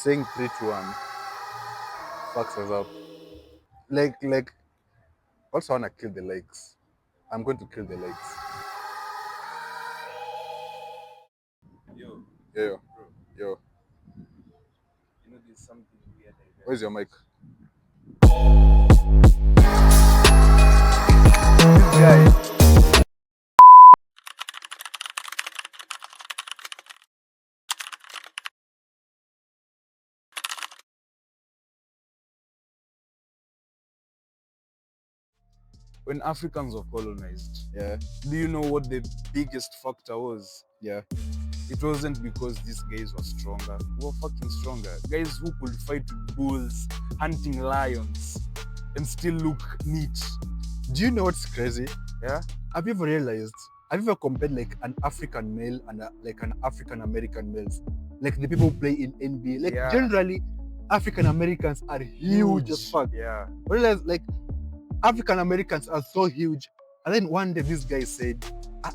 saying 3, 2, 1 fucks us up. Like, also wanna kill the likes. I'm going to kill the likes. Yo, Yo, bro, yo. you know there's something weird I read. Where's your mic? This guy, when Africans were colonized, Yeah, do you know what the biggest factor was? yeah. It wasn't because these guys were stronger. We were fucking stronger. Guys who could fight with bulls, hunting lions, and still look neat. Do you know what's crazy? Yeah? Have you ever realized? Have you ever compared like an African male and like an African American males? Like the people who play in NBA. Like Yeah. generally, African Americans are huge as fuck. Yeah. Realize like African Americans are so huge. And then one day this guy said,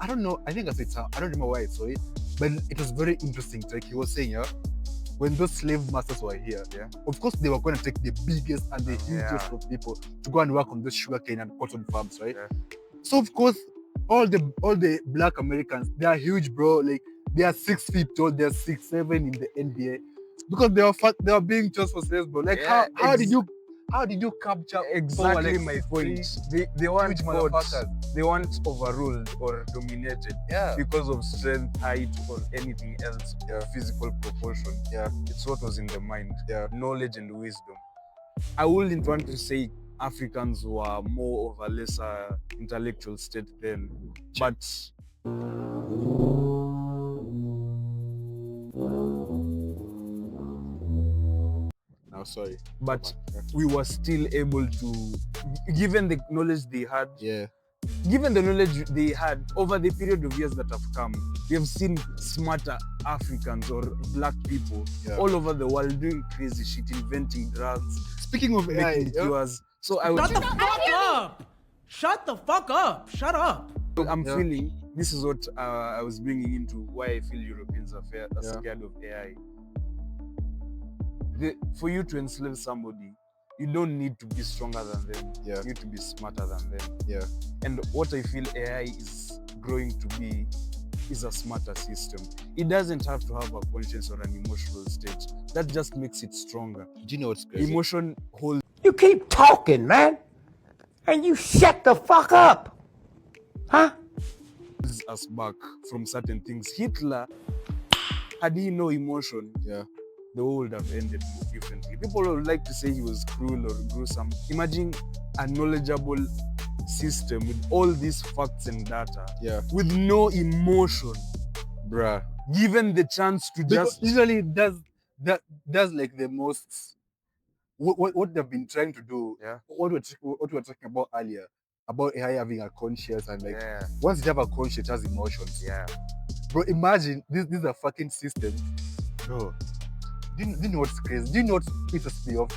I don't know, I think I said I don't remember why I saw it, but it was very interesting. Like he was saying, yeah, when those slave masters were here, Yeah. of course they were going to take the biggest and the hugest Yeah. of people to go and work on those sugarcane and cotton farms, right? Yeah. So of course, all the black Americans, they are huge, bro. Like they are 6 feet tall, they're 6'7" in the NBA because they are being just for slaves, bro. Like Yeah, how did you capture exactly power, like, my 6'3" point. They weren't huge caught, motherfuckers? they weren't overruled or dominated Yeah, because of strength, height, or anything else, Yeah. physical proportion. yeah, It's what was in the mind, yeah. knowledge and wisdom. I wouldn't want to say Africans were more of a lesser intellectual state then, but No, sorry. but we were still able to, given the knowledge they had, Yeah, given the knowledge they had over the period of years that have come, we have seen smarter Africans or black people Yeah. all over the world doing crazy shit, inventing drugs, speaking of AI, making cures. So I Shut the fuck up! Shut the fuck up! Shut up! I'm Yeah. feeling this is what I was bringing into why I feel Europeans are Yeah. scared of AI. For you to enslave somebody, you don't need to be stronger than them. Yeah. You need to be smarter than them. Yeah. And what I feel AI is growing to be is a smarter system. It doesn't have to have a conscience or an emotional state. That just makes it stronger. Do you know what's crazy? Emotion holds You keep talking, man. And you shut the fuck up. Huh? us back from certain things. Hitler, had he no emotion, Yeah. the world would have ended differently. People would like to say he was cruel or gruesome. Imagine a knowledgeable system with all these facts and data, Yeah. with no emotion, Bruh. given the chance to Because just usually that's like the most what they've been trying to do. Yeah. What we were talking about earlier about AI having a conscience and like Yeah. once you have a conscience, it has emotions. Yeah. Bro, imagine this is a fucking system. Bro, do you know what's crazy? Do you know what pisses me off?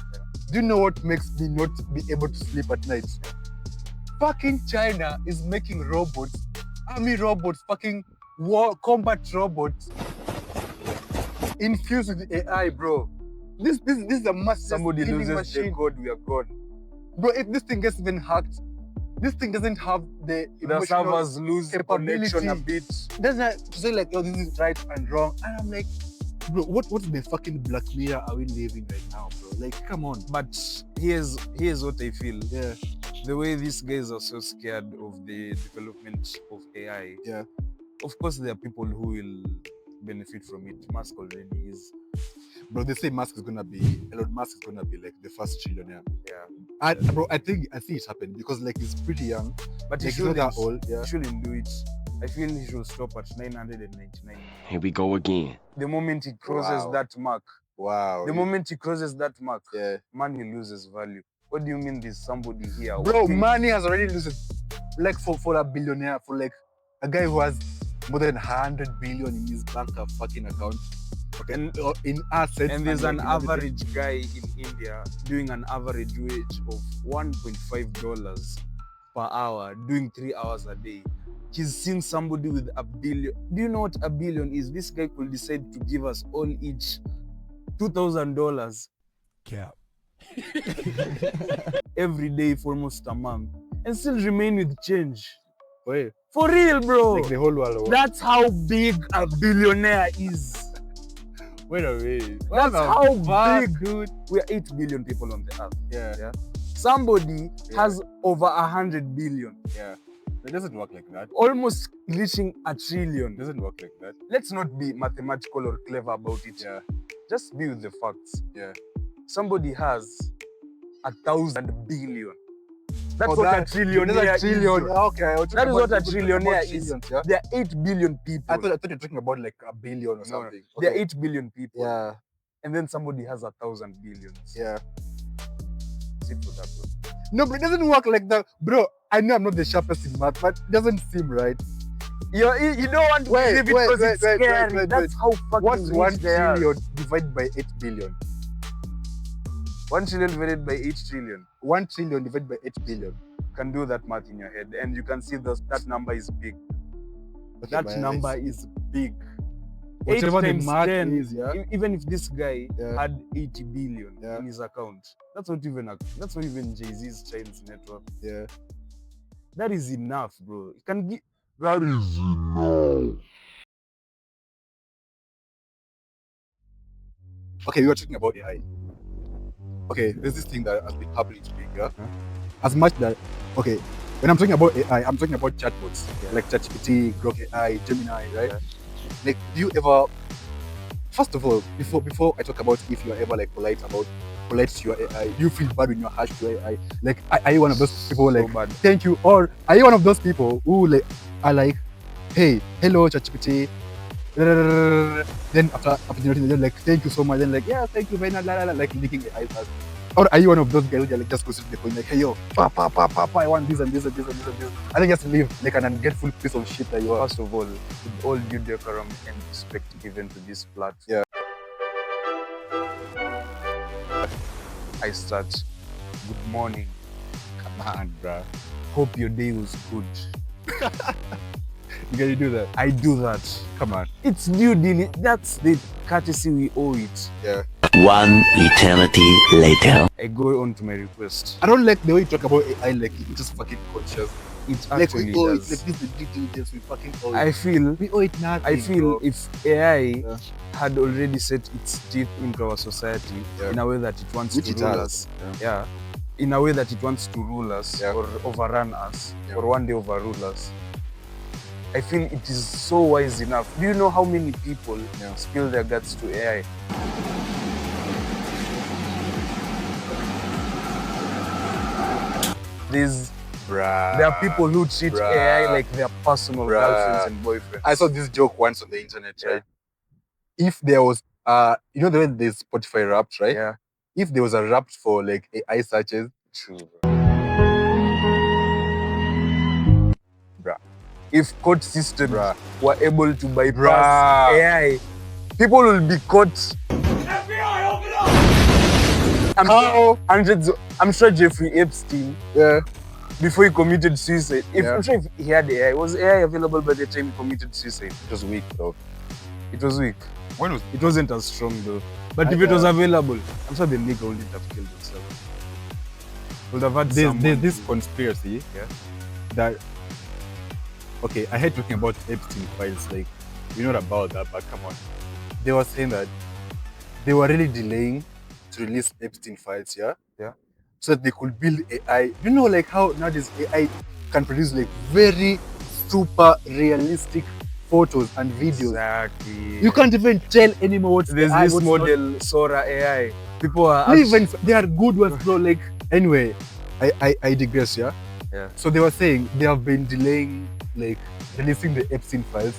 Do you know what makes me not be able to sleep at night? Fucking China is making robots, army robots, fucking war combat robots infused with AI, bro. This is a massive Somebody killing loses the machine. code, we are gone. Bro, if this thing gets even hacked, this thing doesn't have the The emotional servers lose connection a capability. bit. doesn't have to say like, oh, this is right and wrong. And I'm like, bro, what's the fucking Black Mirror are we living right now, bro? Like, come on. But here's what I feel. Yeah, The way these guys are so scared of the development of AI. yeah. Of course, there are people who will benefit from it. Musk already is. Bro, they say Elon Musk is gonna be like the first trillionaire. Yeah. Bro, I think it's happened because like he's pretty young, But he like, he's not that shouldn't, old. Yeah. he shouldn't do it. I feel he should stop at 999. Here we go again. The moment he crosses Wow. that mark, Wow. the moment he crosses that mark, Yeah. man, he loses value. What do you mean there's somebody here? Bro, working- money has already lost it. Like for a billionaire, for like a guy who has more than 100 billion in his bank fucking account. Okay. And- in assets. And there's like, an in everything. average guy in India doing an average wage of $1.5 per hour, doing 3 hours a day. He's seen somebody with $1 billion. Do you know what $1 billion is? This guy could decide to give us all each $2,000 Cap. every day for almost a month and still remain with change. Wait, For real, bro. like the whole world. That's how big a billionaire is. Wait a minute. That's how big, dude. We are 8 billion people on the earth. Yeah. Somebody Yeah. has over 100 billion, It doesn't work like that. almost reaching a It trillion. doesn't work like that. Let's not be mathematical or clever about it. Yeah. Just be with the facts. Yeah. Somebody has 1,000 billion. That's Oh, what that- a trillionaire That's a trillion. is. Okay. That is what a trillionaire is. Trillions, yeah? There are 8 billion people. I thought you were talking about like a billion or No, something. There are Okay. 8 billion people. Yeah. And then somebody has 1,000 billions. Yeah. Sit for that, bro. No, but it doesn't work like that. Bro, I know I'm not the sharpest in math, but it doesn't seem right. You don't want to Wait, believe it wait, because wait, it's wait, scary. wait, That's how fucking What's rich 1 they are. trillion divided by 8 billion? 1 trillion divided by 8 trillion. 1 trillion divided by 8 billion. You can do that math in your head and you can see that number is big. Okay, That but number it's- is big. Whatever 8 the times math 10, is, yeah? even if this guy Yeah. had 80 billion Yeah. in his account, that's not even Jay-Z's child's network. Yeah. That is enough, bro. It can be. Okay, we were talking about AI. Okay, there's this thing that has been happening to me, yeah? As much that, okay, when I'm talking about AI, I'm talking about chatbots, like ChatGPT, Grok AI, Gemini, right? Yeah. Like, do you ever, first of all, before I talk about if you're ever like polite to your AI, do you feel bad when you're harsh to AI? Like, are you one of those people like, bad. thank you, or are you one of those people who like are like, hey, hello ChatGPT, then after they're like, thank you so much, then like, yeah, thank you, Veinard, like licking the eyes. Or are you one of those guys who like just go to the point like, hey yo, I want this and this and this and this and this, and then just leave like an ungrateful piece of shit that you are. First of all, with all due decorum and respect given to this platform, I start, good morning. Come on, bruh. Hope your day was good. You gotta do that. I do that. Come on. It's due diligence. That's the courtesy we owe it. Yeah. One eternity later. I go on to my request. I don't like the way you talk about AI like it's just fucking conscious. It Like actually we owe it, does. like this is due diligence, we fucking owe it. I feel We owe it nothing. I feel bro. if AI Yeah. had already set its teeth into our society Yeah. in a way that it wants Which to it rule has. us, in a way that it wants to rule us Yeah. or overrun us Yeah. or one day overrule us, I feel it is so wise enough. Do you know how many people Yeah. spill their guts to AI? There are people who treat Bruh. AI like their personal Bruh. girlfriends and boyfriends. I saw this joke once on the internet, right? If there was you know the way there's Spotify Wrapped, right? Yeah, If there was a Wrapped for like AI searches, true. Bruh. If court systems Bruh. were able to bypass Bruh. AI, people will be caught. I'm sure Jeffrey Epstein, yeah, before he committed suicide, Yeah. I'm sure if he had AI, was AI available by the time he committed suicide? it was weak though. It was weak. When was It wasn't as strong though. But if it was available, I'm sure the nigga wouldn't have killed himself. Would have had there's someone this to- conspiracy that okay, I hate talking about Epstein files, like we know about that, but come on. They were saying that they were really delaying to release Epstein files, Yeah. so that they could build AI. You know, like how nowadays AI can produce like very super realistic photos and videos. Exactly. You can't even tell anymore what's There's AI, this what's not. model, Sora AI. People are Not even they are good ones, bro. Like anyway, I digress, yeah. Yeah. So they were saying they have been delaying like releasing the Epstein files,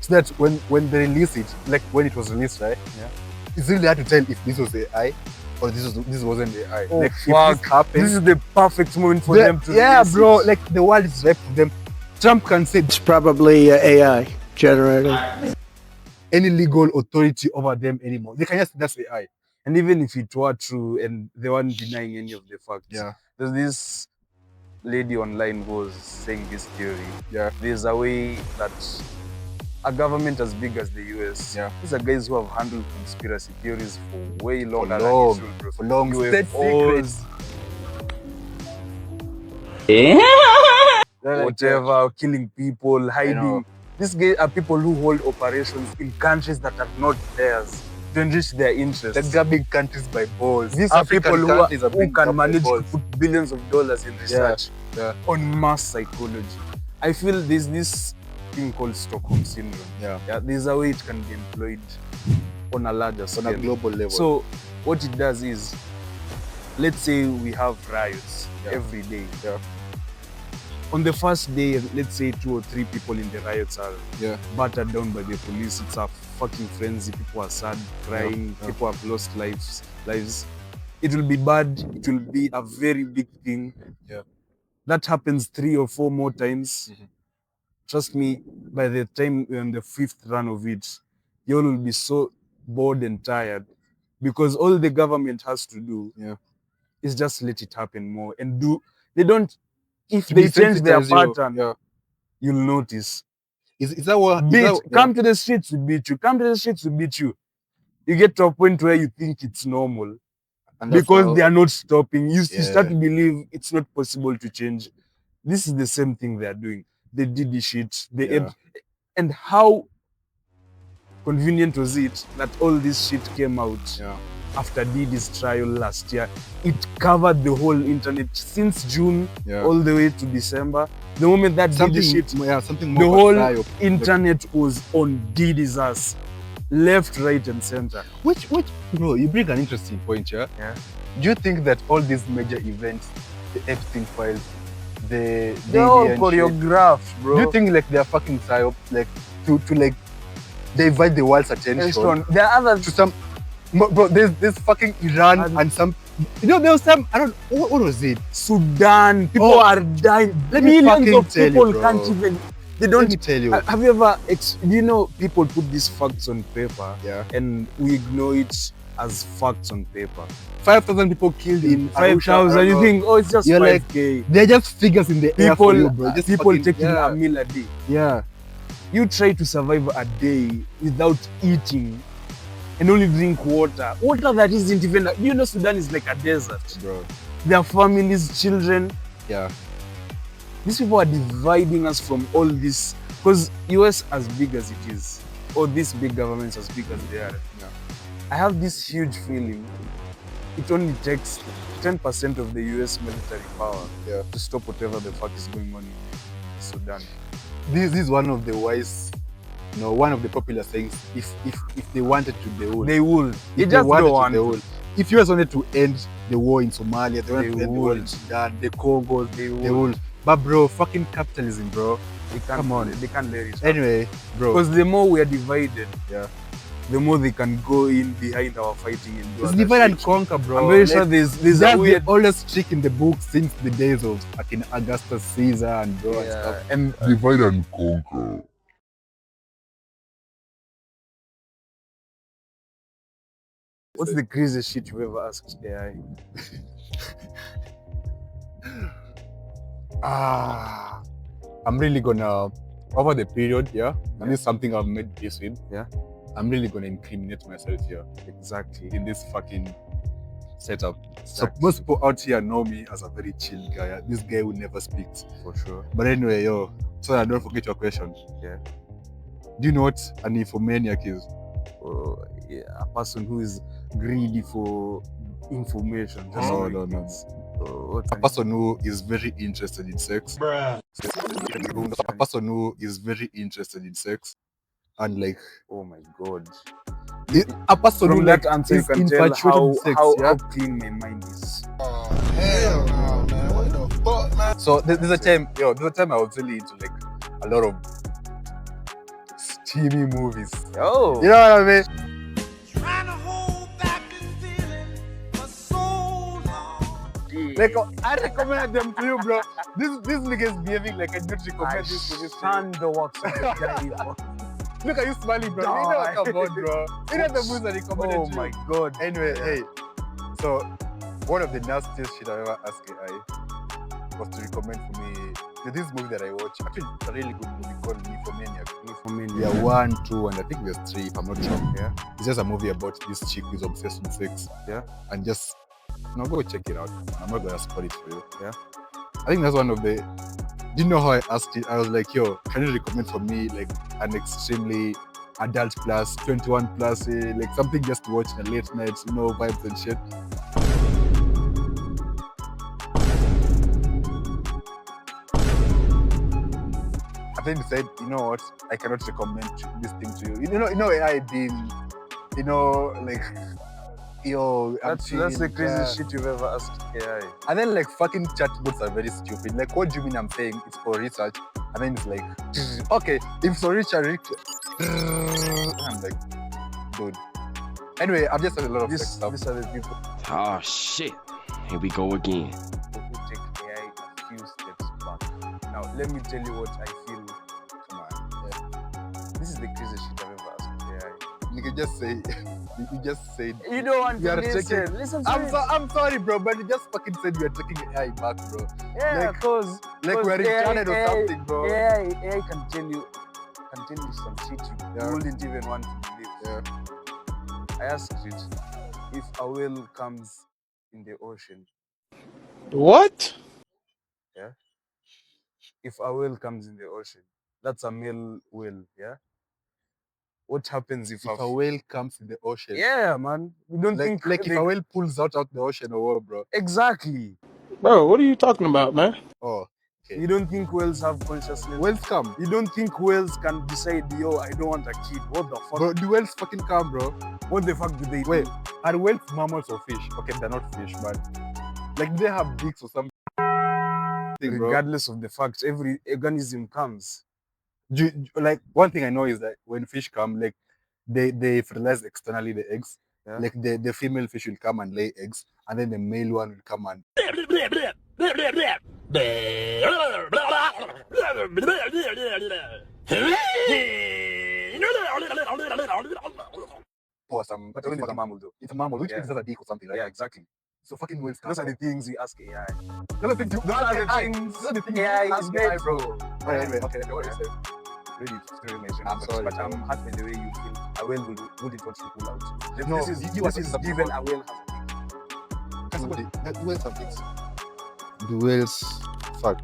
so that when they release it, like when it was released, right? Yeah. It's really hard to tell if this was AI or this wasn't AI. Oh, like fuck. if this happened, This is the perfect moment for the- them to yeah, release bro. it. Like the world is ripe for them. Trump can say It's probably AI generated. any legal authority over them anymore. They can just say that's AI. And even if it were true and they weren't denying any of the facts, there's this lady online who was saying this theory. Yeah. There's a way that a government as big as the US, Yeah. these are guys who have handled conspiracy theories for way longer long, than usual, bro. for long. State UFOs, secrets. whatever, killing people, know. hiding. These guys are people who hold operations in countries that are not theirs to enrich their interests. They're grabbing countries by balls. These are people who can manage to balls. put billions of dollars in research Yeah. on mass psychology. I feel there's this thing called Stockholm syndrome. Yeah. There's a way it can be employed on a larger scale. On a global level. So what it does is, let's say we have riots every day. Yeah. On the first day, let's say 2 or 3 people in the riots are battered down by the police. It's a fucking frenzy. People are sad, crying. People have lost lives. It will be bad. It will be a very big thing. Yeah. That happens 3 or 4 more times. Mm-hmm. Trust me, by the time we're on the 5th run of it, you all will be so bored and tired, because all the government has to do is just let it happen more and do. They don't. If they change their pattern, you'll notice. Is that what? Come to the streets, we beat you. Come to the streets, we beat you. You get to a point where you think it's normal, and because they are not stopping. You start to believe it's not possible to change. This is the same thing they are doing. They did this shit. And how convenient was it that all this shit came out after Diddy's trial last year? It covered the whole internet since June all the way to December. The moment that Diddy shit, something the whole internet was on Diddy's ass, left, right, and center. Which, bro, you bring an interesting point, yeah? Do you think that all these major events, the Epstein files, they're all choreographed, bro? Do you think like they're fucking psyop, like to like divide the world's attention? There are others to some. Bro, there's fucking Iran and some. You know, there was some. I don't. What was it? Sudan. People are dying. Millions of people can't even. They don't. Let me tell you. Have you ever? You know, people put these facts on paper, and we ignore it as facts on paper. 5,000 people killed in 5,000. You think, oh, it's just 5K. Like, they're just figures in the air for you, bro. Just people taking a meal a day. Yeah. You try to survive a day without eating and only drink water. Water that isn't even. You know, Sudan is like a desert, bro. Their families, children. Yeah. These people are dividing us from all this, because US as big as it is, or these big governments as big as they are. I have this huge feeling it only takes 10% of the US military power to stop whatever the fuck is going on in Sudan. This is one of the wise, one of the popular sayings. If they wanted to, they would. They would. If they wanted to, they would. If US wanted to end the war in Somalia, they wanted to end the war in Sudan, the Congo, they would. But bro, fucking capitalism, bro. They can't, come on. They can't let it happen. Anyway, bro. Because the more we are divided, the more they can go in behind our fighting and do. It's divide and conquer, bro. I'm very sure there's a weird. The oldest trick in the book since the days of fucking Augustus Caesar and bro and stuff. And divide and conquer. What's the craziest shit you've ever asked AI? I'm really gonna, over the period, and this is something I've made peace with. I'm really gonna incriminate myself here. Exactly. In this fucking setup. Exactly. So most people out here know me as a very chill guy. This guy who never speaks. For sure. But anyway, so that I don't forget your question. Yeah. Do you know what an infomaniac is? A person who is greedy for information. No. A person who is very interested in sex. Bruh. A person who is very interested in sex. And like, oh my god, a person from who that like answer you can tell how clean my mind is. Oh hell no, man! What the fuck, man? So there's a time I was really into like a lot of steamy movies. Oh, you know what I mean? Trying to hold back this feeling for so long. Like I recommend them to you, bro. This nigga is behaving like I don't recommend this to his stand the works of the guy. Look at you smiling, bro. You know what come on, bro. You know the movies that he recommended Oh my god. Anyway, hey. So one of the nastiest shit I ever asked AI was to recommend for me There's this movie that I watched. Actually, it's a really good movie called Nymphomaniac. Nymphomaniac. Yeah, 1, 2, and I think there's 3, if I'm not wrong. Yeah. It's just a movie about this chick who's obsessed with sex. Yeah. And just, go check it out. I'm not gonna spoil it for you. Yeah. I think that's one of the. Do you know how I asked it? I was like, yo, can you recommend for me like an extremely adult plus, 21 plus, like something just to watch in a late night, vibes and shit. I then said, you know what? I cannot recommend this thing to you. You know, AI being, like, yo, That's the craziest shit you've ever asked AI. And then like fucking chatbots are very stupid. Like, what do you mean I'm saying it's for research? And then it's like, okay, if for research, I'm like, dude. Anyway, I've just had a lot of sex stuff. These are the people Oh shit. Here we go again. who take AI a few steps back. Now, let me tell you what I feel. Come on. Yeah. This is the craziest shit I've ever asked AI. You can just say, you just said. You don't want You to are listen. taking- Listen to I'm, it. I'm sorry, bro, but you just fucking said you are taking AI back, bro. Yeah, like- because Like we're retarded or something, bro. AI can tell you some shit you Yeah. wouldn't even want to believe. Yeah. I asked it if a whale comes in the ocean. What? If a whale comes in the ocean, that's a male whale, yeah? What happens if If a whale comes in the ocean, Yeah, man. You don't like, think like if they- a whale pulls out the ocean or what, bro? Exactly. Bro, what are you talking about, man? Oh, okay. You don't think whales have consciousness? Whales come, You don't think whales can decide, yo, I don't want a kid. What the fuck? bro. Do whales fucking come, bro? What the fuck do they Wait, do? are whales mammals or fish? Okay, they're not fish, but like they have beaks or something, bro. Regardless of the fact, every organism comes. Like one thing I know is that when fish come, like they fertilize externally the eggs. Yeah. Like the female fish will come and lay eggs, and then the male one will come and pour some. But it's not a mammal though. It's a mammal, which Yeah. means it's a beak or something, right? Yeah, exactly. So fucking whales come. Those are the things we ask AI. Those are the things. Those are the things AI is made, bro. Alright, anyway, okay, what you said. Really, still mention I'm it, sorry, but I'm bro. happy the way you feel. A whale wouldn't want to pull out. No, this is you this are is talking given about- a whale has a Somebody, the whales have dicks. The whales, fuck.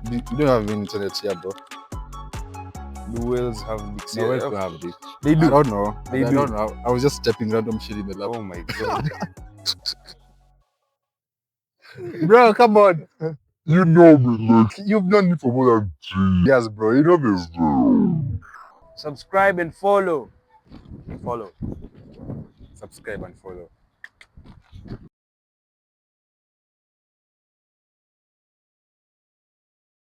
You don't have internet here, bro. The whales have dicks. The whales don't have dicks. They I do. don't know. They I do. don't know. I was just stepping random shit in the lab. Oh my god. Bro, come on. You know me, like, You've known me for more than 3 years, bro. You know this. Subscribe and follow. Follow. Subscribe and follow.